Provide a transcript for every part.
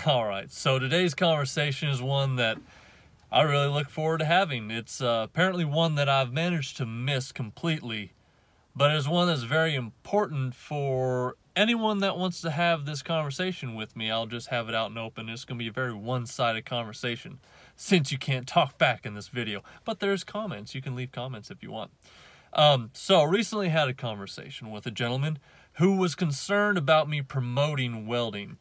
All right, so today's conversation is one that I really look forward to having. It's apparently one that I've managed to miss completely, but it's one that's very important for anyone that wants to have this conversation with me. I'll just have it out and open. It's going to be a very one-sided conversation since you can't talk back in this video. But there's comments. You can leave comments if you want. So recently had a conversation with a gentleman who was concerned about me promoting welding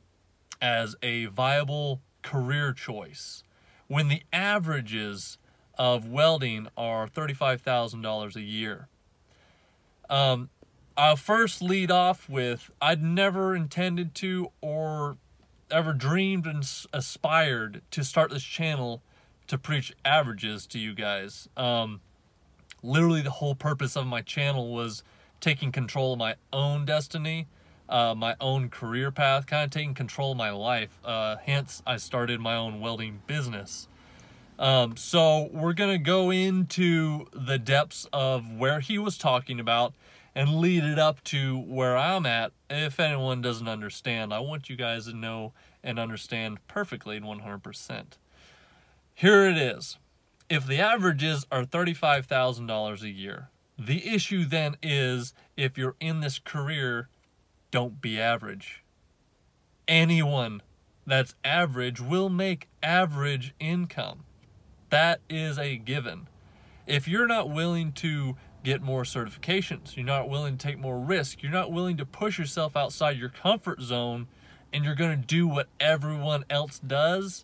as a viable career choice when the averages of welding are $35,000 a year. I'll first lead off with, I'd never intended to or ever dreamed and aspired to start this channel to preach averages to you guys. Literally the whole purpose of my channel was taking control of my own destiny, my own career path, kind of taking control of my life. Hence, I started my own welding business. So we're going to go into the depths of where he was talking about and lead it up to where I'm at. If anyone doesn't understand, I want you guys to know and understand perfectly and 100%. Here it is. If the averages are $35,000 a year, the issue then is if you're in this career, don't be average. Anyone that's average will make average income. That is a given. If you're not willing to get more certifications, you're not willing to take more risk, you're not willing to push yourself outside your comfort zone, and you're going to do what everyone else does,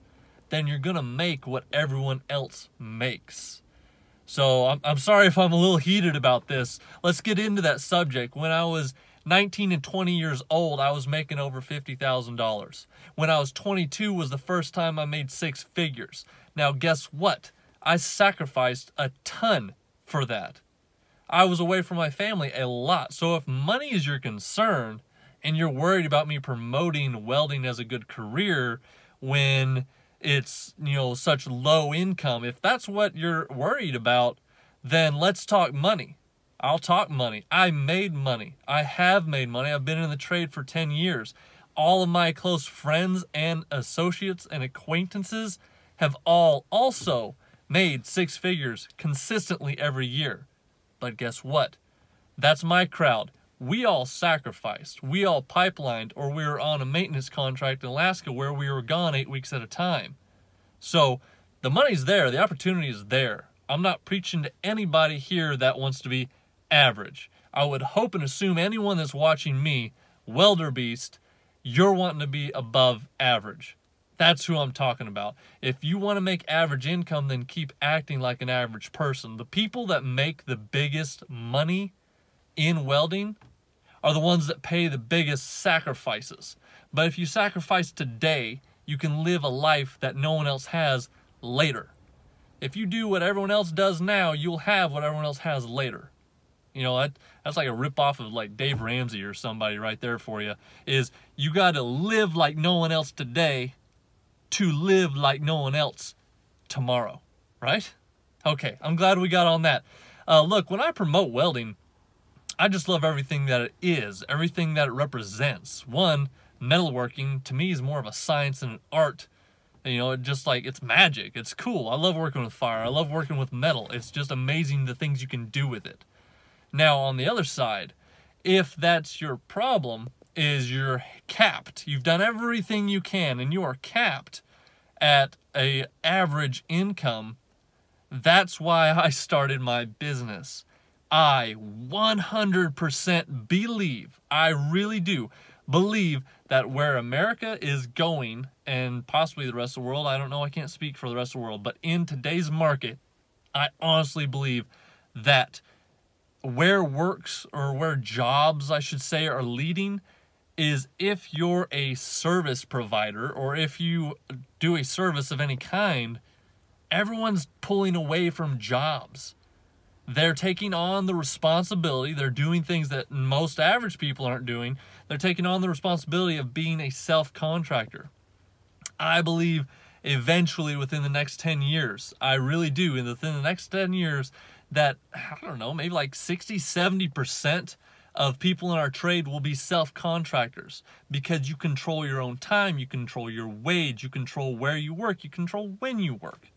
then you're going to make what everyone else makes. So I'm sorry if I'm a little heated about this. Let's get into that subject. When I was 19 and 20 years old, I was making over $50,000. When I was 22 was the first time I made six figures. Now guess what? I sacrificed a ton for that. I was away from my family a lot. So if money is your concern and you're worried about me promoting welding as a good career when it's, such low income, if that's what you're worried about, then let's talk money. I'll talk money. I made money. I have made money. I've been in the trade for 10 years. All of my close friends and associates and acquaintances have all also made six figures consistently every year. But guess what? That's my crowd. We all sacrificed. We all pipelined, or we were on a maintenance contract in Alaska where we were gone 8 weeks at a time. So the money's there. The opportunity is there. I'm not preaching to anybody here that wants to be average. I would hope and assume anyone that's watching me, welder beast, you're wanting to be above average. That's who I'm talking about. If you want to make average income, then keep acting like an average person. The people that make the biggest money in welding are the ones that pay the biggest sacrifices. But if you sacrifice today, you can live a life that no one else has later. If you do what everyone else does now, you'll have what everyone else has later. That's like a ripoff of like Dave Ramsey or somebody right there for you, is you got to live like no one else today to live like no one else tomorrow, right? Okay, I'm glad we got on that. Look, when I promote welding, I just love everything that it is, everything that it represents. One, metalworking to me is more of a science and an art. It's magic. It's cool. I love working with fire. I love working with metal. It's just amazing the things you can do with it. Now, on the other side, if that's your problem, is you're capped. You've done everything you can, and you are capped at an average income. That's why I started my business. I 100% believe, I really do believe, that where America is going, and possibly the rest of the world, I don't know, I can't speak for the rest of the world, but in today's market, I honestly believe that where jobs, I should say, are leading is if you're a service provider, or if you do a service of any kind, everyone's pulling away from jobs. They're taking on the responsibility. They're doing things that most average people aren't doing. They're taking on the responsibility of being a self-contractor. I believe eventually within the next 10 years, I really do, and within the next 10 years, that, I don't know, maybe like 60, 70% of people in our trade will be self-contractors because you control your own time, you control your wage, you control where you work, you control when you work.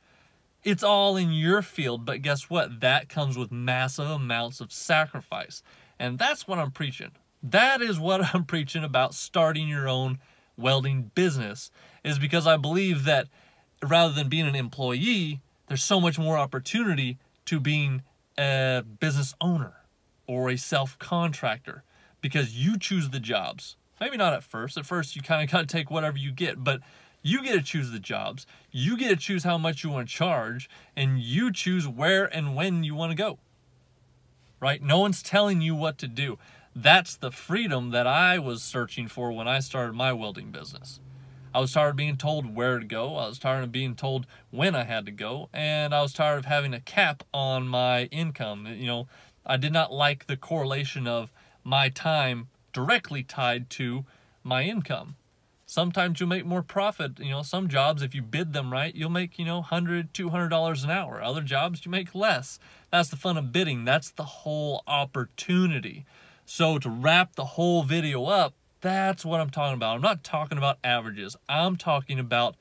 It's all in your field, but guess what? That comes with massive amounts of sacrifice. And that's what I'm preaching. That is what I'm preaching about starting your own welding business, is because I believe that rather than being an employee, there's so much more opportunity to being a business owner or a self-contractor, because you choose the jobs. Maybe not at first. At first, you kind of got to take whatever you get, but you get to choose the jobs. You get to choose how much you want to charge, and you choose where and when you want to go, right? No one's telling you what to do. That's the freedom that I was searching for when I started my welding business. I was tired of being told where to go. I was tired of being told when I had to go, and I was tired of having a cap on my income. You know, I did not like the correlation of my time directly tied to my income. Sometimes you'll make more profit. You know, some jobs, if you bid them right, you'll make, $100, $200 an hour. Other jobs, you make less. That's the fun of bidding. That's the whole opportunity. So to wrap the whole video up, that's what I'm talking about. I'm not talking about averages. I'm talking about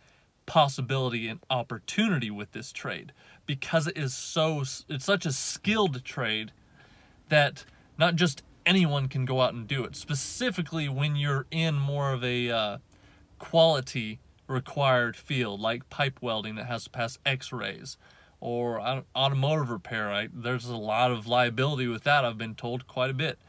possibility and opportunity with this trade, because it's such a skilled trade that not just anyone can go out and do it, specifically when you're in more of a quality required field like pipe welding that has to pass x-rays, or automotive repair. Right? There's a lot of liability with that, I've been told, quite a bit.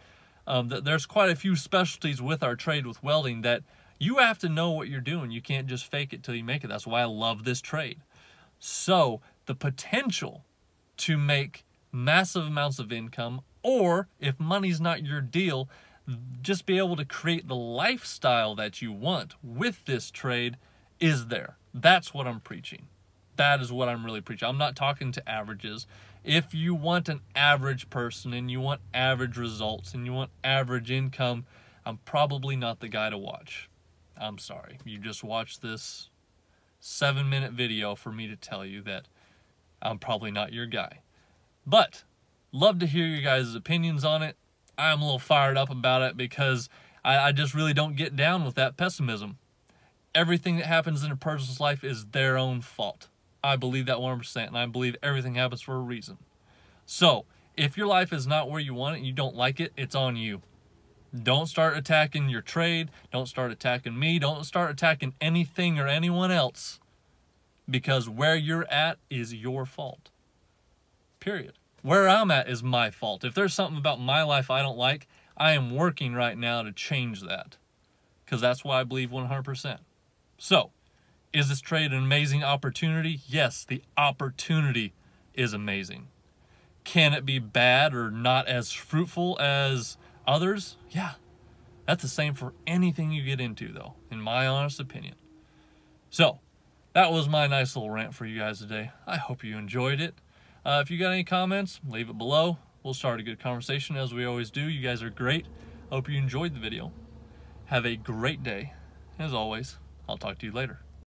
There's quite a few specialties with our trade with welding that you have to know what you're doing. You can't just fake it till you make it. That's why I love this trade. So the potential to make massive amounts of income, or if money's not your deal, just be able to create the lifestyle that you want with this trade is there. That's what I'm preaching. That is what I'm really preaching. I'm not talking to averages. If you want an average person and you want average results and you want average income, I'm probably not the guy to watch. I'm sorry. You just watched this 7-minute video for me to tell you that I'm probably not your guy. But love to hear your guys' opinions on it. I'm a little fired up about it because I just really don't get down with that pessimism. Everything that happens in a person's life is their own fault. I believe that 100%, and I believe everything happens for a reason. So, if your life is not where you want it and you don't like it, it's on you. Don't start attacking your trade. Don't start attacking me. Don't start attacking anything or anyone else, because where you're at is your fault. Period. Where I'm at is my fault. If there's something about my life I don't like, I am working right now to change that, because that's why I believe 100%. So, is this trade an amazing opportunity? Yes, the opportunity is amazing. Can it be bad or not as fruitful as others? Yeah, that's the same for anything you get into, though, in my honest opinion. So, that was my nice little rant for you guys today. I hope you enjoyed it. If you got any comments, leave it below. We'll start a good conversation as we always do. You guys are great. Hope you enjoyed the video. Have a great day. As always, I'll talk to you later.